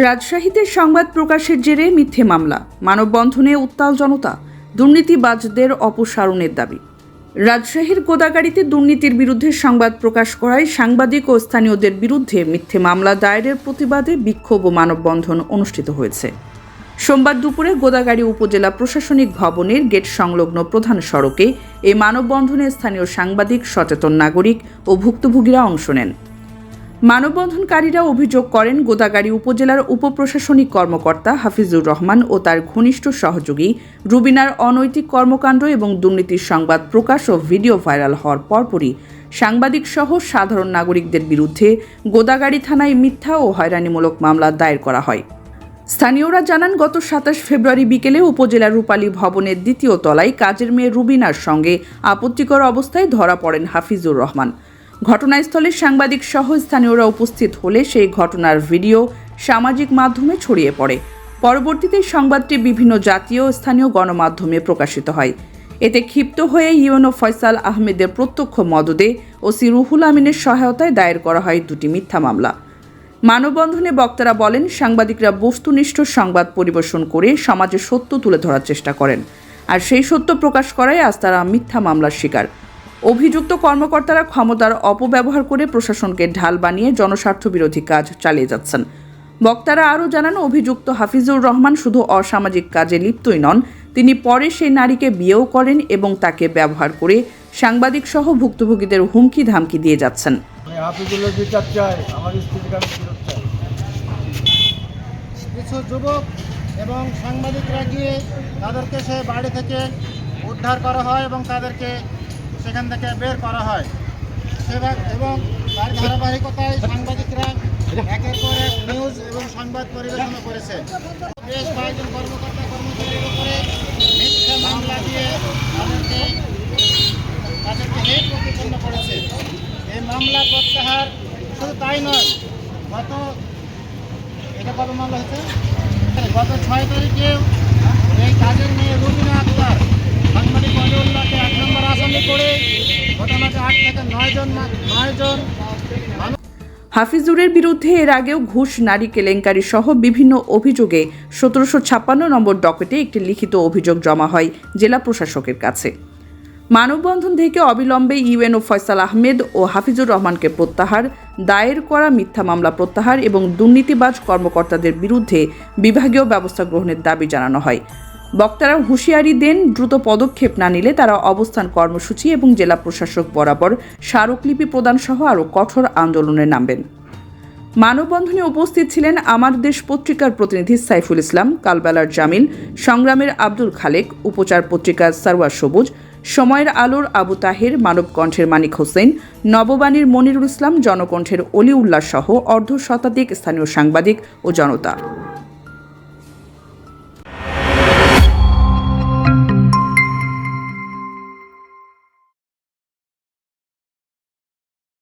রাজশাহীতে সংবাদ প্রকাশের জেরে মিথ্যে মামলা, মানববন্ধনে উত্তাল জনতা, দুর্নীতিবাজদের অপসারণের দাবি। রাজশাহীর গোদাগাড়ীতে দুর্নীতির বিরুদ্ধে সংবাদ প্রকাশ করায় সাংবাদিক ও স্থানীয়দের বিরুদ্ধে মিথ্যে মামলা দায়েরের প্রতিবাদে বিক্ষোভ ও মানববন্ধন অনুষ্ঠিত হয়েছে। সোমবার দুপুরে গোদাগাড়ী উপজেলা প্রশাসনিক ভবনের গেট সংলগ্ন প্রধান সড়কে এই মানববন্ধনে স্থানীয় সাংবাদিক, সচেতন নাগরিক ও ভুক্তভোগীরা অংশ নেন। মানববন্ধনকারীরা অভিযোগ করেন, গোদাগাড়ী উপজেলার উপপ্রশাসনিক কর্মকর্তা হাফিজুর রহমান ও তার ঘনিষ্ঠ সহযোগী রুবিনার অনৈতিক কর্মকাণ্ড এবং দুর্নীতির সংবাদ প্রকাশ ও ভিডিও ভাইরাল হওয়ার পরপরই সাংবাদিক সহ সাধারণ নাগরিকদের বিরুদ্ধে গোদাগাড়ী থানায় মিথ্যা ও হয়রানিমূলক মামলা দায়ের করা হয়। স্থানীয়রা জানান, গত ২৭ ফেব্রুয়ারি বিকেলে উপজেলার রূপালী ভবনের দ্বিতীয় তলায় কাজের মেয়ে রুবিনার সঙ্গে আপত্তিকর অবস্থায় ধরা পড়েন হাফিজুর রহমান। ঘটনাস্থলে সাংবাদিক সহ স্থানীয়রা উপস্থিত হলে সেই ঘটনার ভিডিও সামাজিক মাধ্যমে ছড়িয়ে পড়ে। পরবর্তীতে সংবাদটি বিভিন্ন জাতীয় ও স্থানীয় গণমাধ্যমে প্রকাশিত হয়। এতে ক্ষিপ্ত হয়ে ইউএনও ফয়সাল আহমেদের প্রত্যক্ষ মদদে ওসি রুহুল আমিনের সহায়তায় দায়ের করা হয় দুটি মিথ্যা মামলা। মানববন্ধনে বক্তারা বলেন, সাংবাদিকরা বস্তুনিষ্ঠ সংবাদ পরিবেশন করে সমাজে সত্য তুলে ধরার চেষ্টা করেন, আর সেই সত্য প্রকাশ করায় আজ তারা মিথ্যা মামলার শিকার। অভিযুক্ত কর্মকর্তারা ক্ষমতার অপব্যবহার করে প্রশাসনকে ঢাল বানিয়ে জনস্বার্থ বিরোধী কাজ চালিয়ে যাচ্ছেন। বক্তারা আরও জানান, অভিযুক্ত হাফিজুর রহমান শুধু অসামাজিক কাজে লিপ্তই নন, তিনি পরে সেই নারীকে বিয়েও করেন এবং তাকে ব্যবহার করে সাংবাদিক সহ ভুক্তভোগীদের হুমকি ধামকি দিয়ে যাচ্ছেন। কিছু যুবক এবং সাংবাদিকরা গিয়ে তাদেরকে সে বাড়ি থেকে উদ্ধার করা হয় এবং তাদেরকে সেখান থেকে বের করা হয় এবং তার ধারাবাহিকতায় সাংবাদিকরা একের পর এক নিউজ এবং সংবাদ পরিবেশন করেছে। বেশ কয়েকজন কর্মকর্তা কর্মচারীর উপরে মিথ্যা মামলা দিয়ে তাদেরকে হেয় প্রতিপন্ন করেছে। এই মামলা প্রত্যাহার শুধু তাই নয়, এটা কত মামলা হয়েছে? গত ৬ তারিখে এই কাজের মেয়ে রুবিনা আক্তার সাংবাদিক অলিউল্লাহকে ১ নম্বর আসামি করে ঘটনাতে ৮ থেকে ৯ জন হাফিজুরের বিরুদ্ধে এর আগেও ঘুষ, নারী কেলেঙ্কারি সহ বিভিন্ন অভিযোগে ১৭৫৬ নম্বর ডকেটে একটি লিখিত অভিযোগ জমা হয় জেলা প্রশাসকের কাছে। মানববন্ধন থেকে অবিলম্বে ইউএনও ফয়সাল আহমেদ ও হাফিজুর রহমানকে প্রত্যাহার, দায়ের করা মিথ্যা মামলা প্রত্যাহার এবং দুর্নীতিবাজ কর্মকর্তাদের বিরুদ্ধে বিভাগীয় ব্যবস্থা গ্রহণের দাবি জানানো হয়। বক্তারা হুঁশিয়ারি দেন, দ্রুত পদক্ষেপ না নিলে তারা অবস্থান কর্মসূচি এবং জেলা প্রশাসক বরাবর স্মারকলিপি প্রদান সহ আরও কঠোর আন্দোলনে নামবেন। মানববন্ধনে উপস্থিত ছিলেন আমার দেশ পত্রিকার প্রতিনিধি সাইফুল ইসলাম, কালবেলার জামিল, সংগ্রামের আব্দুল খালেক, উপচার পত্রিকার সারওয়ার সবুজ, সময়ের আলোর আবু তাহের, মানবকণ্ঠের মানিক হোসেন, নববাণীর মনিরুল ইসলাম, জনকণ্ঠের অলিউল্লাহ সহ অর্ধশতাধিক স্থানীয় সাংবাদিক ও জনতা।